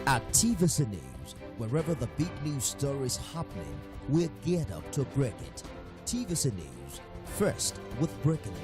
At TVC News, wherever the big news story is happening, we're geared up to break it. TVC News, first with breaking news.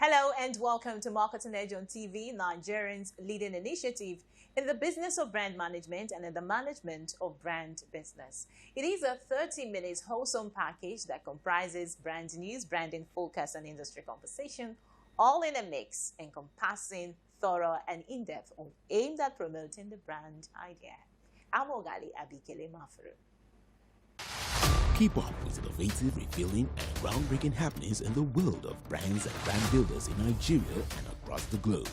Hello and welcome to Marketing Edge on TV, Nigerians' leading initiative in the business of brand management and in the management of brand business. It is a 30-minute wholesome package that comprises brand news, branding focus, and industry conversation, all in a mix, encompassing thorough and in-depth, aimed at promoting the brand idea. I'm Ogali Abikele Mafuru. Keep up with innovative, revealing, and groundbreaking happenings in the world of brands and brand builders in Nigeria and across the globe.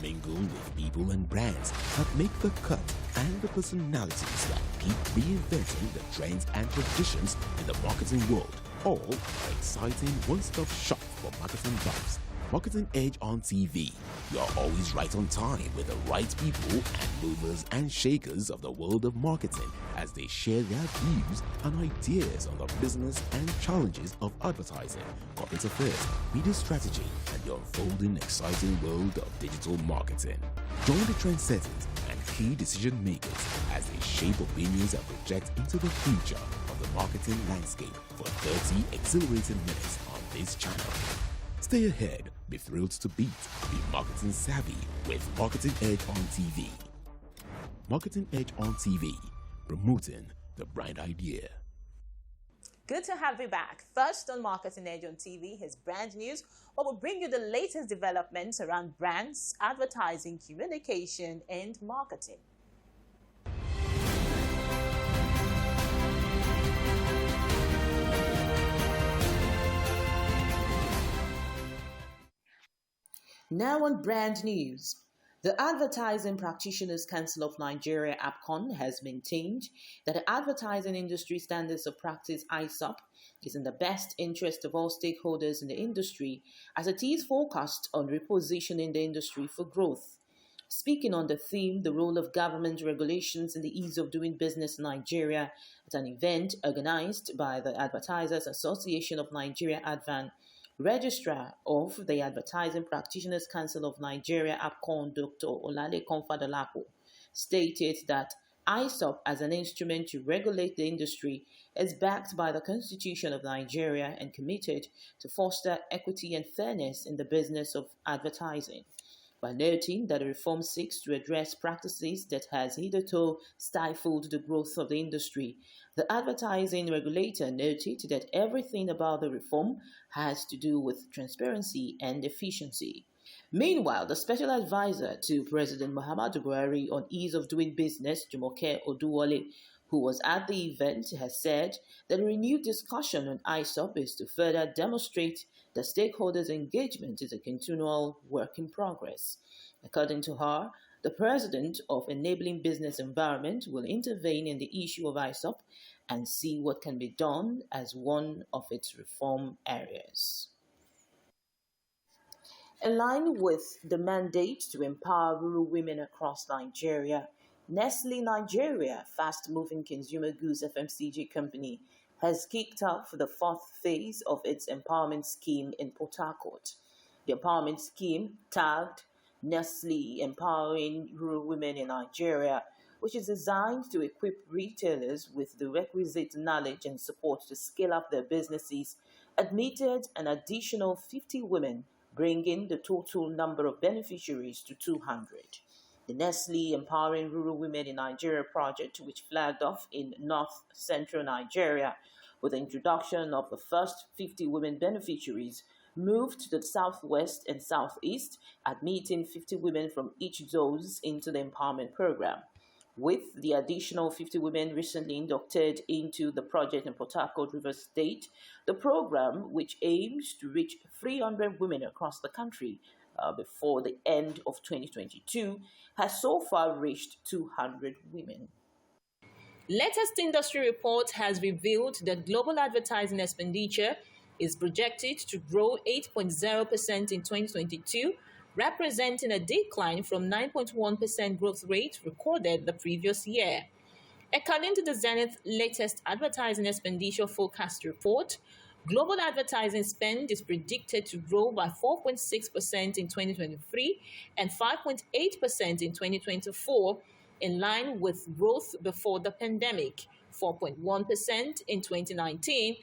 Mingle with people and brands that make the cut and the personalities that keep reinventing the trends and traditions in the marketing world. All are exciting one-stop shop for marketing bugs. Marketing Edge on TV. You are always right on time with the right people and movers and shakers of the world of marketing as they share their views and ideas on the business and challenges of advertising, corporate affairs, media strategy, and the unfolding exciting world of digital marketing. Join the trendsetters and key decision makers as they shape opinions and project into the future of the marketing landscape for 30 exhilarating minutes on this channel. Stay ahead, be thrilled to beat, be marketing savvy with Marketing Edge on TV. Marketing Edge on TV, promoting the brand idea. Good to have you back. First on Marketing Edge on TV, his brand news, where we'll bring you the latest developments around brands, advertising, communication, and marketing. Now on brand news. The Advertising Practitioners Council of Nigeria, APCON, has maintained that the Advertising Industry Standards of Practice, AISOP, is in the best interest of all stakeholders in the industry as it is focused on repositioning the industry for growth. Speaking on the theme, the role of government regulations in the ease of doing business in Nigeria, at an event organized by the Advertisers Association of Nigeria, ADVAN, Registrar of the Advertising Practitioners Council of Nigeria, APCON, Dr. Olalekan Fadolapo, stated that AISOP, as an instrument to regulate the industry, is backed by the Constitution of Nigeria and committed to foster equity and fairness in the business of advertising. By noting that the reform seeks to address practices that has hitherto stifled the growth of the industry, the advertising regulator noted that everything about the reform has to do with transparency and efficiency. Meanwhile, the special advisor to President Muhammadu Buhari on ease of doing business, Jumoke Oduwole, who was at the event, has said that a renewed discussion on AISOP is to further demonstrate that stakeholders' engagement is a continual work in progress. According to her, the President of Enabling Business Environment will intervene in the issue of AISOP and see what can be done as one of its reform areas. In line with the mandate to empower rural women across Nigeria, Nestle Nigeria, fast-moving consumer goods FMCG company, has kicked off the fourth phase of its empowerment scheme in Port Harcourt. The empowerment scheme, tagged Nestle Empowering Rural Women in Nigeria, which is designed to equip retailers with the requisite knowledge and support to scale up their businesses, admitted an additional 50 women, bringing the total number of beneficiaries to 200. The Nestle Empowering Rural Women in Nigeria project, which flagged off in north-central Nigeria with the introduction of the first 50 women beneficiaries, moved to the southwest and southeast, admitting 50 women from each zones into the empowerment program. With the additional 50 women recently inducted into the project in Port Harcourt, Rivers State, the program, which aims to reach 300 women across the country before the end of 2022, has so far reached 200 women. Latest industry report has revealed that global advertising expenditure is projected to grow 8.0% in 2022, representing a decline from 9.1% growth rate recorded the previous year. According to the Zenith latest advertising expenditure forecast report, global advertising spend is predicted to grow by 4.6% in 2023 and 5.8% in 2024, in line with growth before the pandemic, 4.1% in 2019,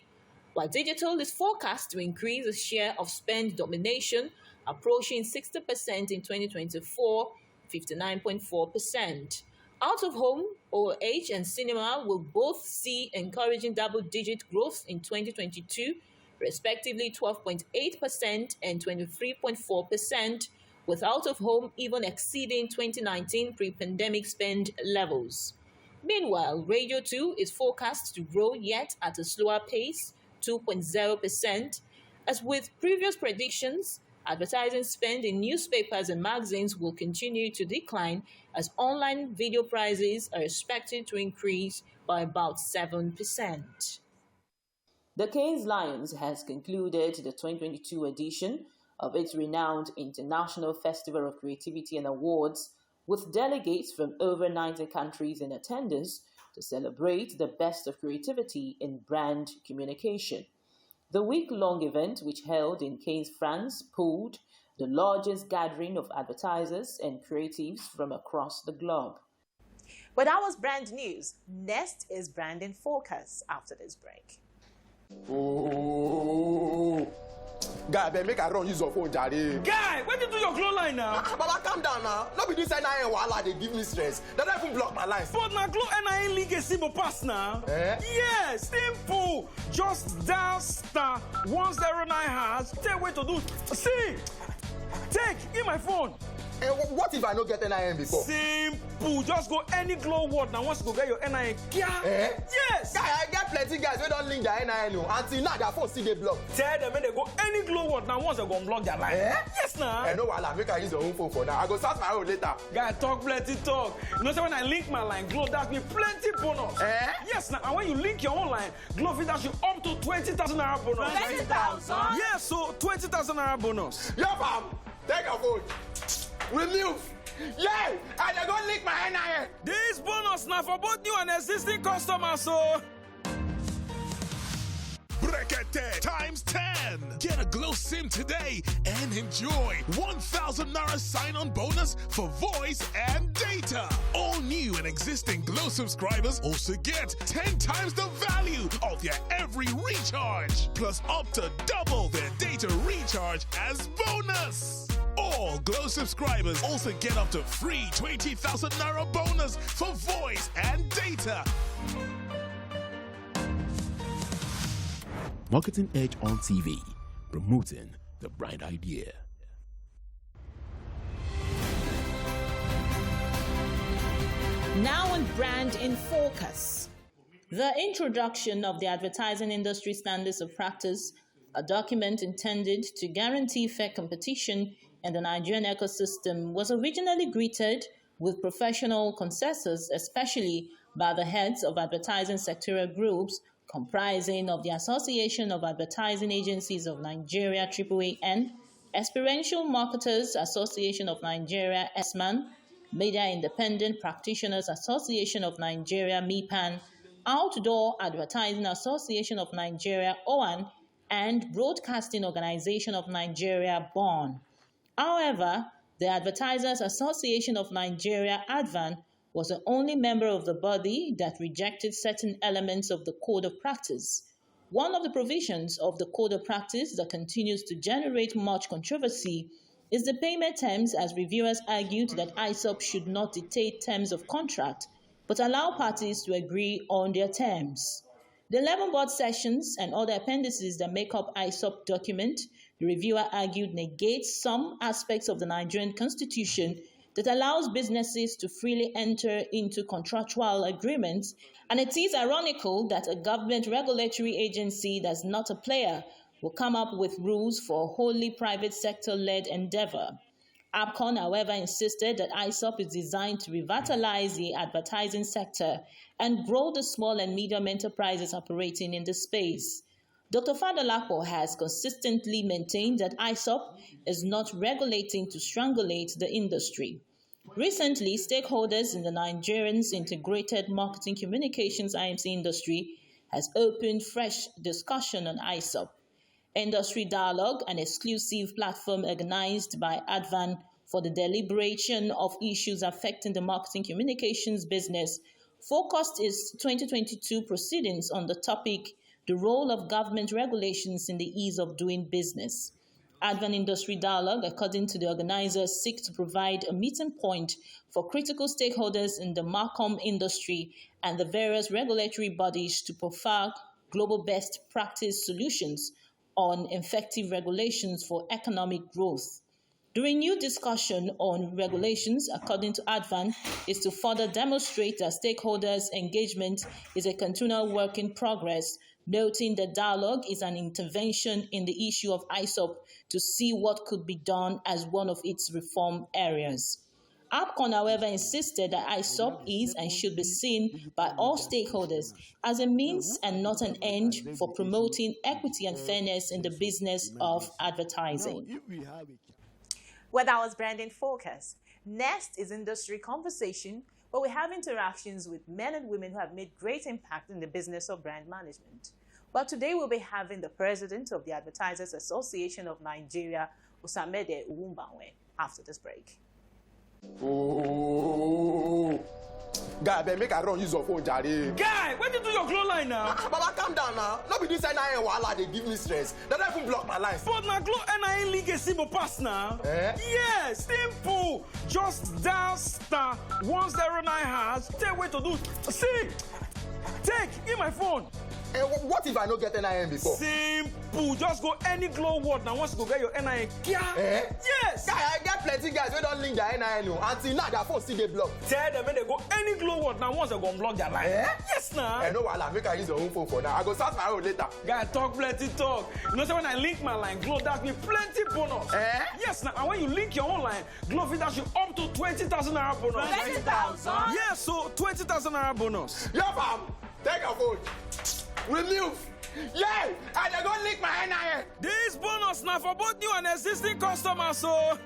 while digital is forecast to increase its share of spend domination, approaching 60% in 2024, 59.4%. Out of home, OH, and cinema will both see encouraging double-digit growth in 2022, respectively 12.8% and 23.4%, with out of home even exceeding 2019 pre-pandemic spend levels. Meanwhile, radio too is forecast to grow yet at a slower pace, 2.0%. As with previous predictions, advertising spend in newspapers and magazines will continue to decline as online video prices are expected to increase by about 7%. The Cannes Lions has concluded the 2022 edition of its renowned International Festival of Creativity and Awards with delegates from over 90 countries in attendance to celebrate the best of creativity in brand communication. The week-long event, which held in Cannes, France, pulled the largest gathering of advertisers and creatives from across the globe. But that was brand news. Next is branding focus after this break. Oh, guy, babe, make I run use your phone, Jare. Guy, where did you do your glow line now? Baba, calm down now. Not be this NIN wahala, they give me stress. They don't even block my lines. But my glow NIN link is simple pass now. Eh? Yes, simple. Just dial star 109 hash. Tell where to do. See, take in my phone. And what if I don't get NIN before? Simple. Just go any glow word now. Once you go get your NIN. Eh? Yes. Guy, I get plenty guys who don't link their NIN. Until now, their phone still they block. Tell them when they go any glow word now. Once they go block their line. Eh? Yes, now. I know wahala, make I use your own phone for now. I go start my own later. Guy, talk plenty talk. You know, so when I link my line, Glow dash me plenty bonus. Eh? Yes, now. And when you link your own line, Glow will dash you up to 20,000 naira bonus. 20,000? Yes, so 20,000 naira bonus. Yo, fam, take your phone. We move. Yeah, and they go link my NIN. This bonus now for both new and existing customers, so. Brekete times 10. Get a Glow SIM today and enjoy 1,000 Naira sign-on bonus for voice and data. All new and existing Glow subscribers also get 10 times the value of their every recharge, plus up to double their data recharge as bonus. All Glow subscribers also get up to free 20,000 Naira bonus for voice and data. Marketing Edge on TV, promoting the bright idea. Now on Brand in Focus. The introduction of the Advertising Industry Standards of Practice, a document intended to guarantee fair competition in the Nigerian ecosystem, was originally greeted with professional consensus, especially by the heads of advertising sectoral groups comprising of the Association of Advertising Agencies of Nigeria, AAAN, Experiential Marketers Association of Nigeria, ESMAN, Media Independent Practitioners Association of Nigeria, MIPAN, Outdoor Advertising Association of Nigeria, OAN, and Broadcasting Organization of Nigeria, BON. However, the Advertisers Association of Nigeria, ADVAN, was the only member of the body that rejected certain elements of the Code of Practice. One of the provisions of the Code of Practice that continues to generate much controversy is the payment terms, as reviewers argued that AISOP should not dictate terms of contract, but allow parties to agree on their terms. The 11 board sessions and other appendices that make up AISOP document, the reviewer argued, negates some aspects of the Nigerian Constitution that allows businesses to freely enter into contractual agreements, and it is ironical that a government regulatory agency that's not a player will come up with rules for a wholly private sector-led endeavor. APCON, however, insisted that AISOP is designed to revitalize the advertising sector and grow the small and medium enterprises operating in the space. Dr. Fadolapo has consistently maintained that AISOP is not regulating to strangulate the industry. Recently, stakeholders in the Nigerian's integrated marketing communications IMC industry has opened fresh discussion on AISOP. Industry Dialogue, an exclusive platform organized by ADVAN for the deliberation of issues affecting the marketing communications business, focused its 2022 proceedings on the topic, the role of government regulations in the ease of doing business. ADVAN Industry Dialogue, according to the organizers, seeks to provide a meeting point for critical stakeholders in the marcom industry and the various regulatory bodies to profile global best practice solutions on effective regulations for economic growth. The renewed discussion on regulations, according to ADVAN, is to further demonstrate that stakeholders' engagement is a continual work in progress, noting that dialogue is an intervention in the issue of AISOP to see what could be done as one of its reform areas. APCON, however, insisted that AISOP is and should be seen by all stakeholders as a means and not an end for promoting equity and fairness in the business of advertising. Well, that was Branding Focus. Next is Industry Conversation, where we have interactions with men and women who have made great impact in the business of brand management. Well, today we'll be having the president of the Advertisers Association of Nigeria, OSAMEDE, UWUBANMWEN, after this break. Oh, guy, I make I run use your phone, Jare. Guy, where did you do your glow line now? Baba, calm down now. Not be this NIN wahala, they give me stress. They don't even block my lines. But na glow NIN league a simple pass now. Yes, simple. Just dial *109#. Tell where to do. See, give my phone. What if I don't get NIN before? Simple. Just go any glow word now. Once you go get your NIN. Yes. Guy, I get plenty guys who don't link their NIN. Until now, their phone still get blocked. Tell them when they go any glow word now. Once they go unblock their line. Yes, now. No, I'll make I use your own phone for now. I go start my own later. Guy, talk plenty talk. You know, so when I link my line, glow dash me plenty bonus. Yes, now. And when you link your own line, glow will dash you up to 20,000 naira bonus. 20,000? Yes, so 20,000 naira bonus. Yo, fam, take your phone. Remove. Yeah, and they don't link my NIN. This bonus now for both new and existing customers, so.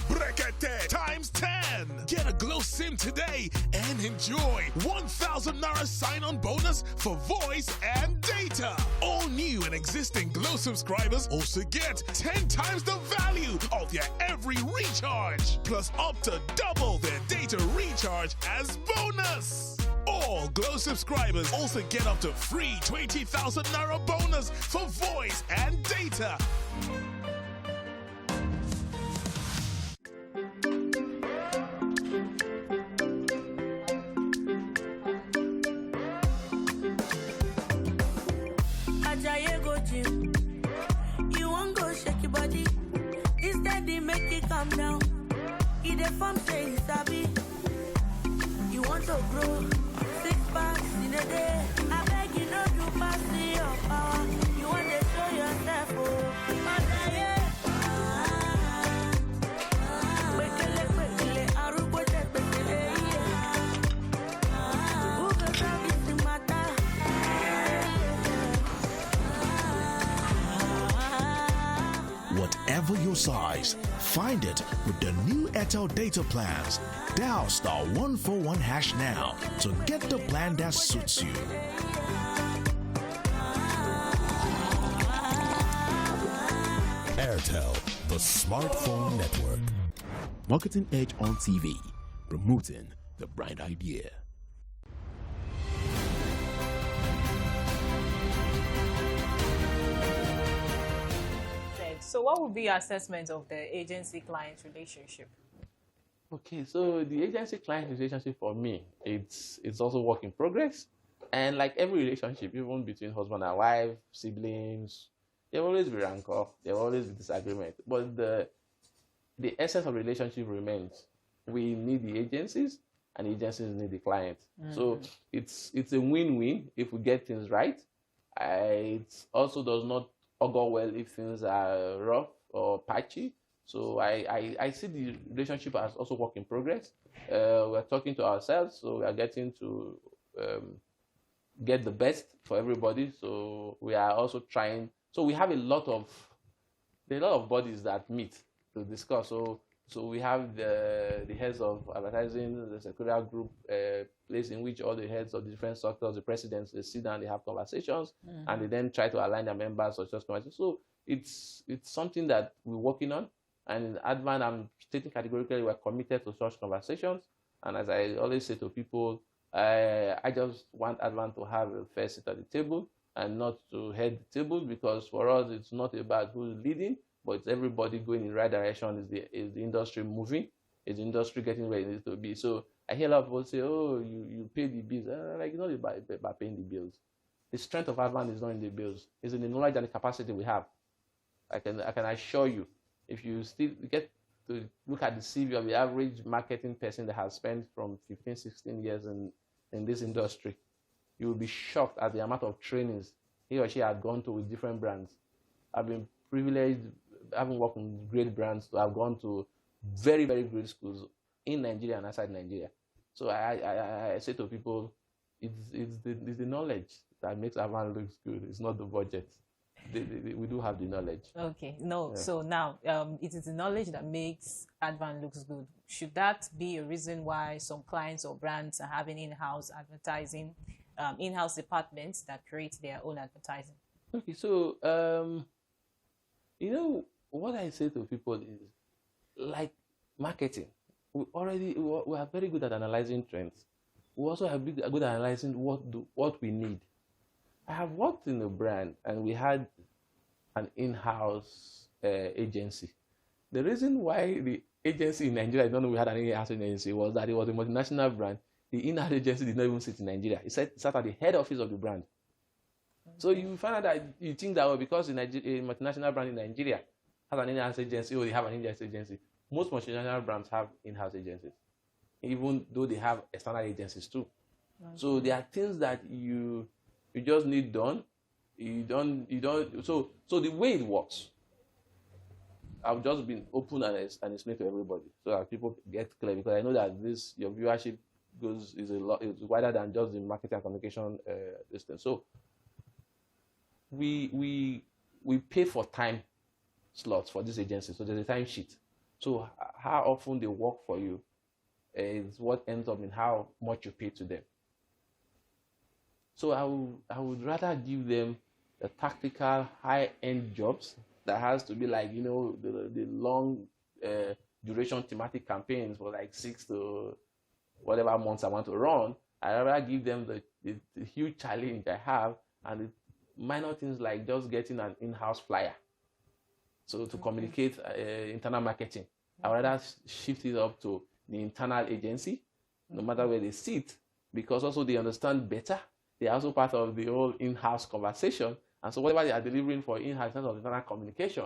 Brekete times 10. Get a Glow SIM today and enjoy 1,000 Naira sign-on bonus for voice and data. All new and existing Glow subscribers also get 10 times the value of their every recharge, plus up to double their data recharge as bonus. All Glow subscribers also get up to free 20,000 Naira bonus for voice and data. You won't go shake your body. Instead, they make it calm down. Eat the farm say it's sabi. You want to grow 6 packs in a day. I beg you not to pass your power. You want to show yourself, oh. Whatever your size, find it with the new Airtel data plans. Dial *141# now to get the plan that suits you. Airtel, the smartphone network. Marketing Edge on TV, promoting the brand idea. So what would be your assessment of the agency-client relationship? Okay, so the agency-client relationship for me, it's also work in progress. And like every relationship, even between husband and wife, siblings, there will always be rancor, there will always be disagreement. But the essence of relationship remains. We need the agencies, and the agencies need the client. So it's a win-win if we get things right. It also does not augur well if things are rough or patchy. So I see the relationship as also work in progress. We're talking to ourselves, so we are getting to get the best for everybody. So we are also trying. So we have a lot of bodies that meet to discuss. So we have the heads of advertising, the secretarial group, place in which all the heads of the different sectors, the presidents, they sit down, they have conversations, and they then try to align their members or just conversations. So it's something that we're working on. And in Advan, I'm stating categorically we're committed to such conversations. And as I always say to people, I just want Advan to have a fair seat at the table and not to head the table, because for us it's not about who's leading, but it's everybody going in the right direction. Is the industry moving? Is the industry getting where it needs to be? So I hear a lot of people say, "Oh, you pay the bills." Like, it's not about paying the bills. The strength of Advan is not in the bills; it's in the knowledge and the capacity we have. I can assure you, if you still get to look at the CV of the average marketing person that has spent from 15, 16 years in this industry, you will be shocked at the amount of trainings he or she had gone to with different brands. I've been privileged, having worked in great brands, to have gone to very, very great schools in Nigeria and outside Nigeria. So I say to people, it's the knowledge that makes Advan look good. It's not the budget. We do have the knowledge. Okay, no. Yeah. So now, it is the knowledge that makes Advan looks good. Should that be a reason why some clients or brands are having in-house advertising, in-house departments that create their own advertising? Okay, so what I say to people is, like marketing, we are very good at analyzing trends. We also have good at analyzing what we need. I have worked in a brand and we had an in-house agency. The reason why the agency in Nigeria, I don't know, we had an in-house agency, was that it was a multinational brand. The in-house agency did not even sit in Nigeria. It sat at the head office of the brand. Okay. So you find out that you think that, well, because a multinational brand in Nigeria has an in-house agency, or they have an in-house agency. Most multinational brands have in-house agencies, even though they have external agencies too. Okay. So there are things that you just need done. You don't. So the way it works, I've just been open and explain to everybody so that people get clear, because I know that your viewership is wider than just the marketing and communication distance. So we pay for time slots for this agency. So there's a time sheet. So how often they work for you is what ends up in how much you pay to them. So I would rather give them the tactical high-end jobs that has to be like, the long duration thematic campaigns for like 6 to whatever months I want to run. I'd rather give them the huge challenge I have, and the minor things like just getting an in-house flyer. So to communicate internal marketing, I'd rather shift it up to the internal agency, no matter where they sit, because also they understand better. They are also part of the whole in-house conversation. And so whatever they are delivering for in-house in terms of internal communication,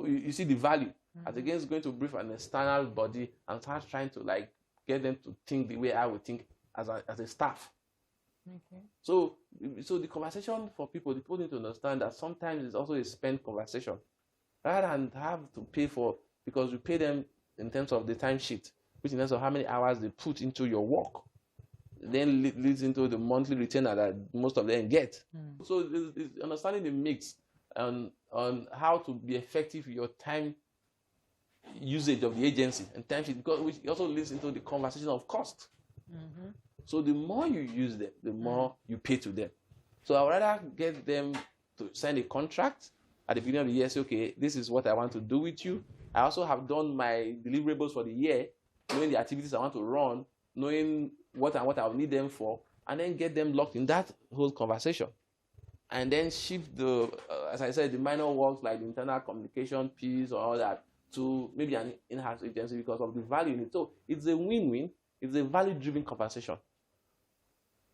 you see the value. As against going to brief an external body and start trying to like get them to think the way I would think as a staff. Okay. So the conversation for people need to understand that sometimes it's also a spent conversation. Rather than have to pay for, because you pay them in terms of the timesheet, which in terms of how many hours they put into your work, then leads into the monthly retainer that most of them get. So it's understanding the mix on how to be effective with your time usage of the agency and time sheet, because which also leads into the conversation of cost. So the more you use them, the more you pay to them. So I would rather get them to sign a contract at the beginning of the year, say, okay, this is what I want to do with you. I also have done my deliverables for the year, knowing the activities I want to run, knowing what I'll need them for, and then get them locked in that whole conversation. And then shift as I said, the minor works like the internal communication piece or all that to maybe an in-house agency because of the value in it. So it's a win-win. It's a value-driven conversation.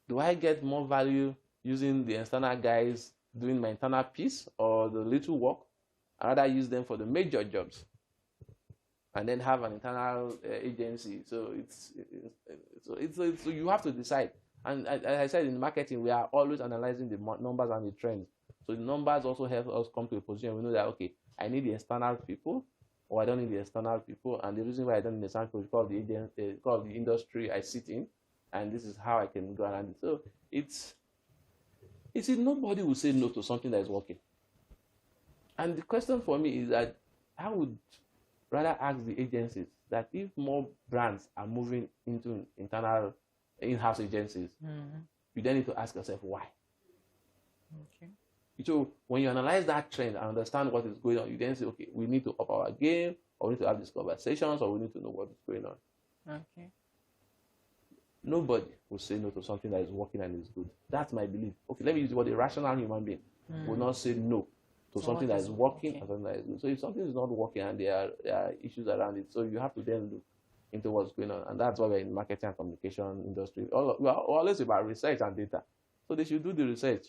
Do I get more value using the external guys doing my internal piece or the little work? I'd rather use them for the major jobs and then have an internal agency. So so you have to decide. And as I said, in marketing, we are always analyzing the numbers and the trends. So the numbers also help us come to a position we know that, okay, I need the external people, or I don't need the external people. And the reason why I don't need the external people is because of the industry I sit in, and this is how I can go around it. So it's You see, nobody will say no to something that is working. And the question for me is that I would rather ask the agencies that if more brands are moving into internal in-house agencies, you then need to ask yourself why. Okay. So when you analyze that trend and understand what is going on, you then say, okay, we need to up our game, or we need to have these conversations, or we need to know what is going on. Okay. Nobody will say no to something that is working and is good. That's my belief. Okay, let me use the word a rational human being will not say no to So something what that is is working working? and something that is good. So if something is not working and there are issues around it, so you have to then look into what's going on. And that's why we're in the marketing and communication industry. We are always about research and data. So they should do the research.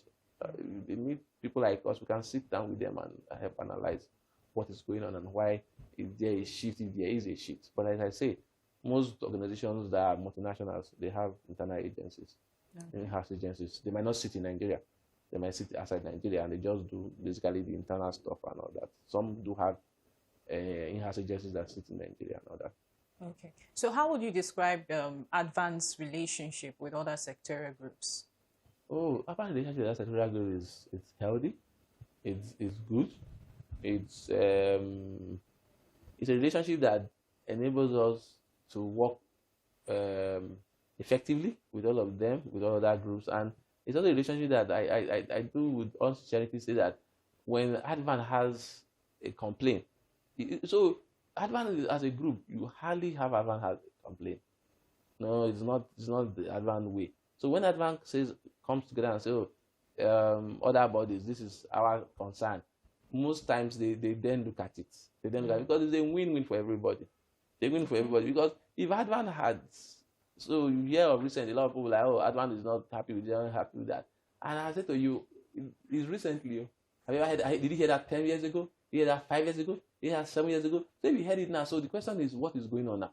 They need people like us. We can sit down with them and help analyze what is going on and why is there a shift, if there is a shift. But as I say, most organizations that are multinationals, they have internal agencies, in-house agencies. They might not sit in Nigeria. They might sit outside Nigeria and they just do basically the internal stuff and all that. Some do have in-house agencies that sit in Nigeria and all that. Okay. So how would you describe Advan's relationship with other sectoral groups? Oh, our relationship with that sectoral group is healthy. It's good. It's a relationship that enables us to work effectively with all of them, with all other groups. And it's also a relationship that I do with all sincerity say that when Advan has a complaint, so Advan as a group, you hardly have Advan has a complaint. No, it's not the Advan way. So when Advan comes together and says, other bodies, this is our concern, most times they then look at it. They then look at it because it's a win-win for everybody. They win for everybody because if Advan had, so you hear of recently a lot of people like, oh, Advan is not happy with it, not happy with that. And I said to you, it's recently. Have you ever heard? Did you hear that 10 years ago? Did you hear that 5 years ago? Did you hear that 7 years ago? So we heard it now. So the question is, what is going on now?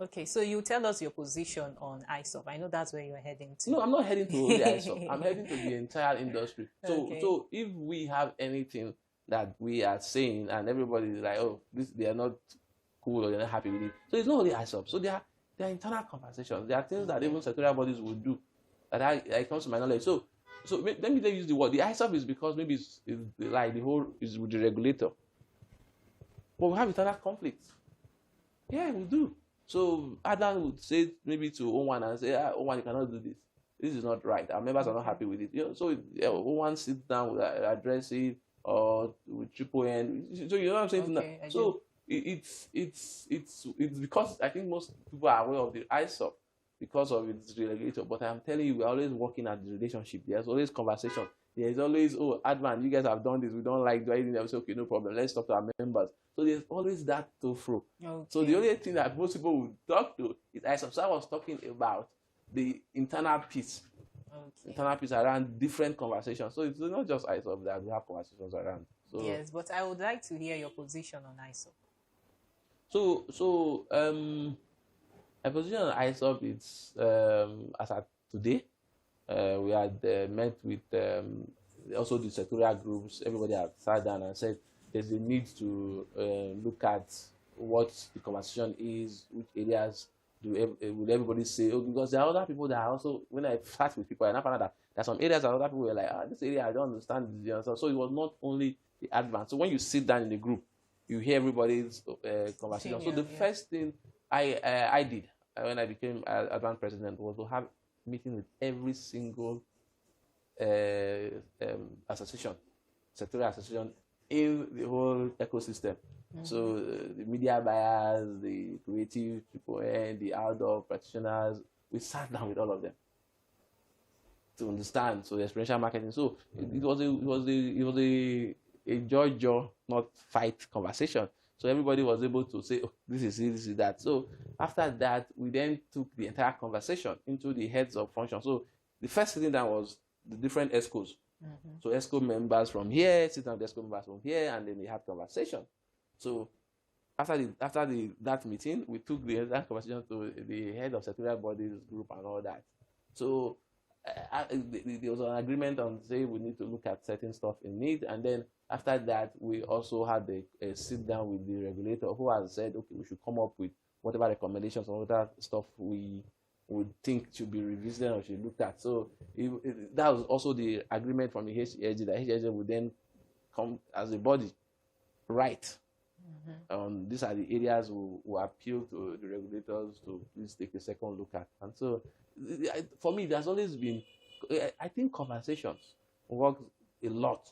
Okay, so you tell us your position on AISOP. I know that's where you're heading to. No, I'm not heading to only AISOP. I'm heading to the entire industry. So, Okay. so if we have anything that we are saying and everybody is like, oh, they are not cool or they're not happy with it. So it's not only ISOP. So there are internal conversations. There are things that even sectorial bodies will do that it comes to my knowledge. So let me use the word. The ISOP is because maybe it's like the whole is with the regulator. But we have internal conflicts. Yeah, we do. So Adnan would say maybe to O1 and say, O1, you cannot do this. This is not right. Our members are not happy with it. You know, so O1 sits down, address it, or with triple N. So you know what I'm saying? Okay, So it's because I think most people are aware of the ISOP because of its regulator. But I'm telling you, we're always working at the relationship. There's always conversation. There's always, oh, Advan, you guys have done this. We don't like doing it. Say, okay, no problem. Let's talk to our members. So there's always that to throw. Okay. So the only thing that most people would talk to is ISOP. So I was talking about the internal piece. Okay. Internal piece around different conversations. So it's not just ISOP that we have conversations around. So, Yes, but I would like to hear your position on ISOP. So my position on ISOP is as at today, we had met with also the sectorial groups. Everybody had sat down and said there's a need to look at what the conversation is, which areas will everybody say, oh, because there are other people that are also, when I sat with people, and I found out that there are some areas that other people were like, this area I don't understand. So it was not only the advance. So when you sit down in the group, you hear everybody's conversation. So the first thing I did when I became advance president was to have meeting with every single association, sectorial association in the whole ecosystem. Mm-hmm. So the media buyers, the creative people, and the outdoor practitioners, we sat down with all of them to understand. So the experiential marketing. So it was a joy, not fight conversation. So everybody was able to say, oh, this is it, this is that. So after that, we then took the entire conversation into the heads of function. So the first thing that was the different ESCOs. Mm-hmm. So ESCO members from here, sit down with ESCO members from here, and then they had conversation. So after that meeting, we took that conversation to the head of sectorial bodies group and all that. So there was an agreement on say we need to look at certain stuff in need, and then after that we also had a sit down with the regulator who has said, okay, we should come up with whatever recommendations or whatever stuff we would think should be revisited or should be looked at. So that was also the agreement from the HESG, that HESG would then come as a body, right? These are the areas who appeal to the regulators to please take a second look at. And so for me, there's always been, I think conversations work a lot,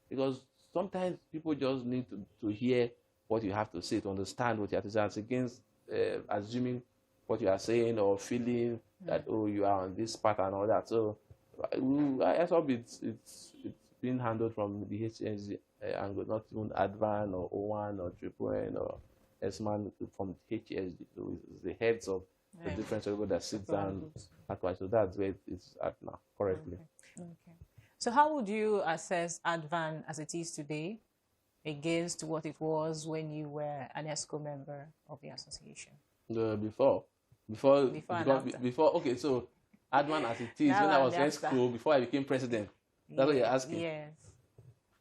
because sometimes people just need to hear what you have to say, to understand what you have to say. It's against assuming what you are saying or feeling that, oh, you are on this path and all that. So I hope it's being handled from the HSG angle, not even Advan or O1 or Triple N or S-Man, from HSG. So it's the heads of the different people that sit down at once. So that's where it's at now, correctly. Okay. So how would you assess Advan as it is today against what it was when you were an ESCO member of the association? Before, okay, so Advan as it is, when I was ESCO, before I became president. That's what you're asking? Yes.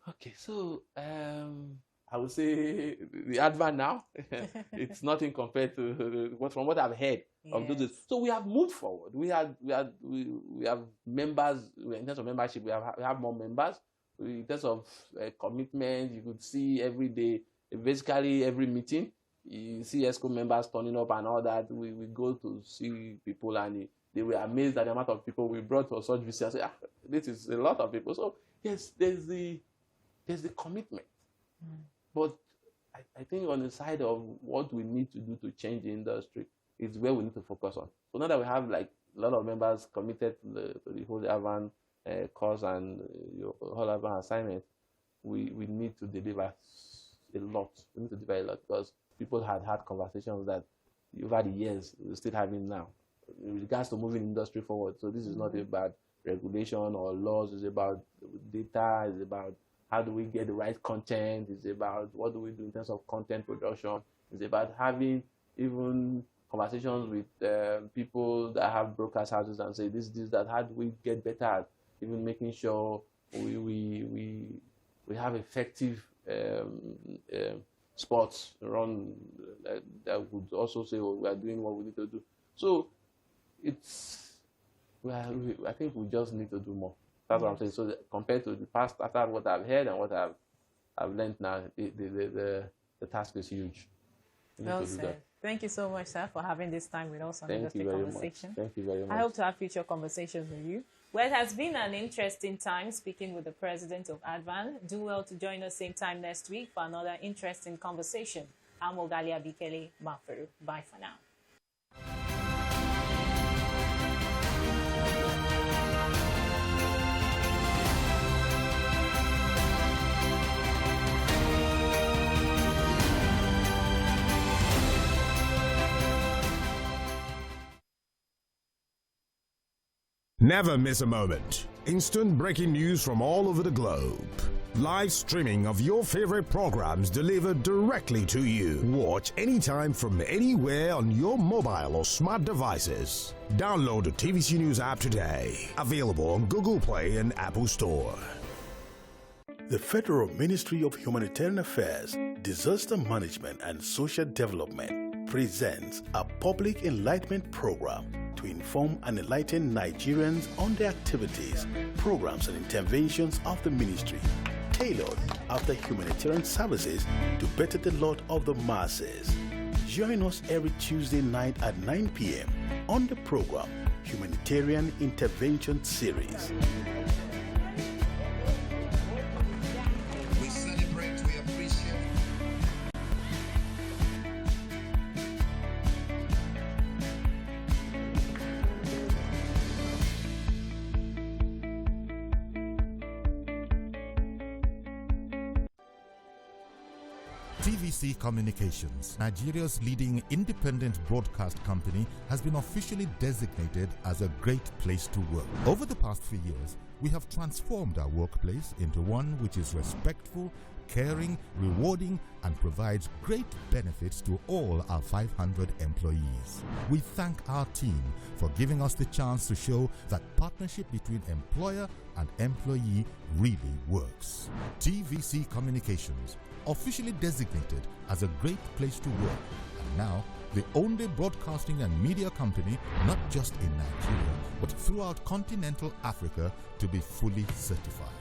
Okay, so I would say the Advan now, it's nothing compared to from what I've heard of those. So we have moved forward. We have members. In terms of membership, we have more members. In terms of commitment, you could see every day, basically every meeting, you see ESCO members turning up and all that. We go to see people, and they were amazed at the amount of people we brought for such visits. I say, this is a lot of people. So yes, there's the commitment. But I think on the side of what we need to do to change the industry is where we need to focus on. So now that we have like a lot of members committed to the whole Advan course and whole Advan assignment, we need to deliver a lot. We need to deliver a lot, because people had conversations that over the years we're still having now in regards to moving the industry forward. So this is not about regulation or laws. It's about data. It's about how do we get the right content? It's about what do we do in terms of content production? It's about having even conversations with people that have broadcast houses and say this, that. How do we get better at even making sure we have effective sports run that would also say, well, we are doing what we need to do. So I think we just need to do more. That's what I'm saying. So compared to the past, after what I've heard and what I've learned now, the task is huge. Well said. Thank you so much, sir, for having this time with us on Industry Conversation. Thank you very much. I hope to have future conversations with you. Well, it has been an interesting time speaking with the president of Advan. Do well to join us same time next week for another interesting conversation. I'm Ogalia Bikele Maferu. Bye for now. Never miss a moment. Instant breaking news from all over the globe. Live streaming of your favorite programs delivered directly to you. Watch anytime from anywhere on your mobile or smart devices. Download the TVC News app today. Available on Google Play and Apple Store. The Federal Ministry of Humanitarian Affairs, Disaster Management and Social Development presents a public enlightenment program to inform and enlighten Nigerians on the activities, programs and interventions of the ministry, tailored after humanitarian services to better the lot of the masses. Join us every Tuesday night at 9 p.m. on the program Humanitarian Intervention Series. We celebrate, we appreciate. TVC Communications, Nigeria's leading independent broadcast company, has been officially designated as a great place to work. Over the past few years, we have transformed our workplace into one which is respectful, caring, rewarding, and provides great benefits to all our 500 employees. We thank our team for giving us the chance to show that partnership between employer and employee really works. TVC Communications, officially designated as a great place to work, and now the only broadcasting and media company, not just in Nigeria, but throughout continental Africa, to be fully certified.